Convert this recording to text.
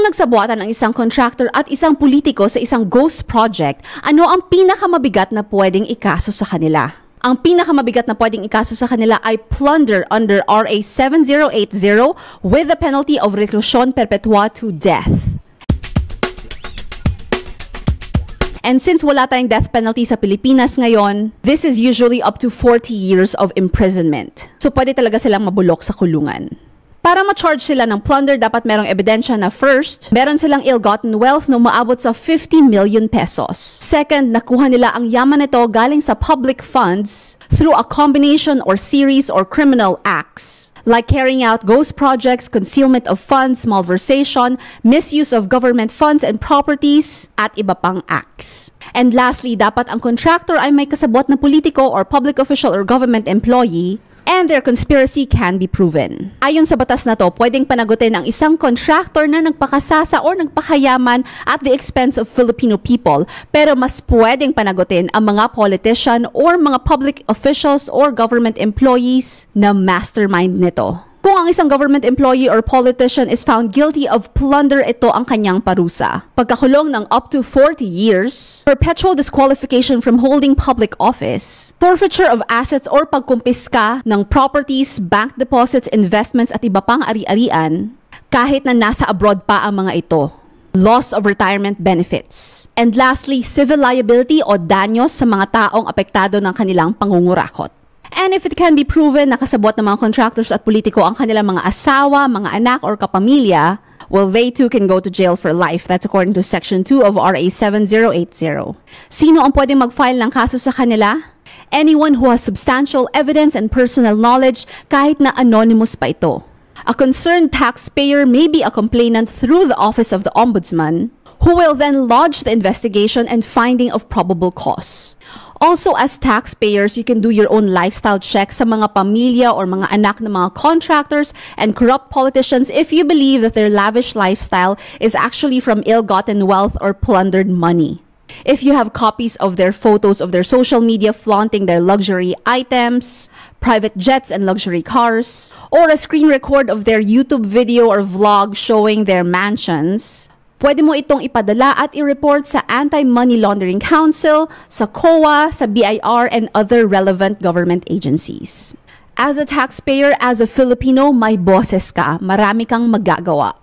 Kung nagsabuatan ang isang contractor at isang politiko sa isang ghost project, ano ang pinakamabigat na pwedeng ikaso sa kanila? Ang pinakamabigat na pwedeng ikaso sa kanila ay plunder under RA 7080 with the penalty of reclusion perpetua to death. And since wala tayong death penalty sa Pilipinas ngayon, this is usually up to 40 years of imprisonment. So pwede talaga silang mabulok sa kulungan. Para ma-charge sila ng plunder, dapat merong ebidensya na first, meron silang ill-gotten wealth na umaabot sa 50 million pesos. Second, nakuha nila ang yaman nito galing sa public funds through a combination or series or criminal acts, like carrying out ghost projects, concealment of funds, malversation, misuse of government funds and properties, at iba pang acts. And lastly, dapat ang contractor ay may kasabwat na politiko or public official or government employee, and their conspiracy can be proven. Ayon sa batas na to, pwedeng panagutin ang isang contractor na nagpakasasa or nagpakayaman at the expense of Filipino people, pero mas pwedeng panagutin ang mga politician or mga public officials or government employees na mastermind nito. Kung ang isang government employee or politician is found guilty of plunder, ito ang kanyang parusa. Pagkakulong ng up to 40 years, perpetual disqualification from holding public office, forfeiture of assets or pagkumpiska ng properties, bank deposits, investments at iba pang ari-arian, kahit na nasa abroad pa ang mga ito, loss of retirement benefits, and lastly, civil liability o danyos sa mga taong apektado ng kanilang pangungurakot. And if it can be proven na kasabwat ng mga contractors at politiko ang kanilang mga asawa, mga anak, or kapamilya, well, they too can go to jail for life. That's according to Section 2 of RA 7080. Sino ang pwedeng mag-file ng kaso sa kanila? Anyone who has substantial evidence and personal knowledge, kahit na anonymous pa ito. A concerned taxpayer may be a complainant through the Office of the Ombudsman, who will then lodge the investigation and finding of probable cause. Also, as taxpayers, you can do your own lifestyle check sa mga pamilya or mga anak ng mga contractors and corrupt politicians if you believe that their lavish lifestyle is actually from ill-gotten wealth or plundered money. If you have copies of their photos of their social media flaunting their luxury items, private jets and luxury cars, or a screen record of their YouTube video or vlog showing their mansions, pwede mo itong ipadala at i-report sa Anti-Money Laundering Council, sa COA, sa BIR, and other relevant government agencies. As a taxpayer, as a Filipino, may boses ka. Marami kang magagawa.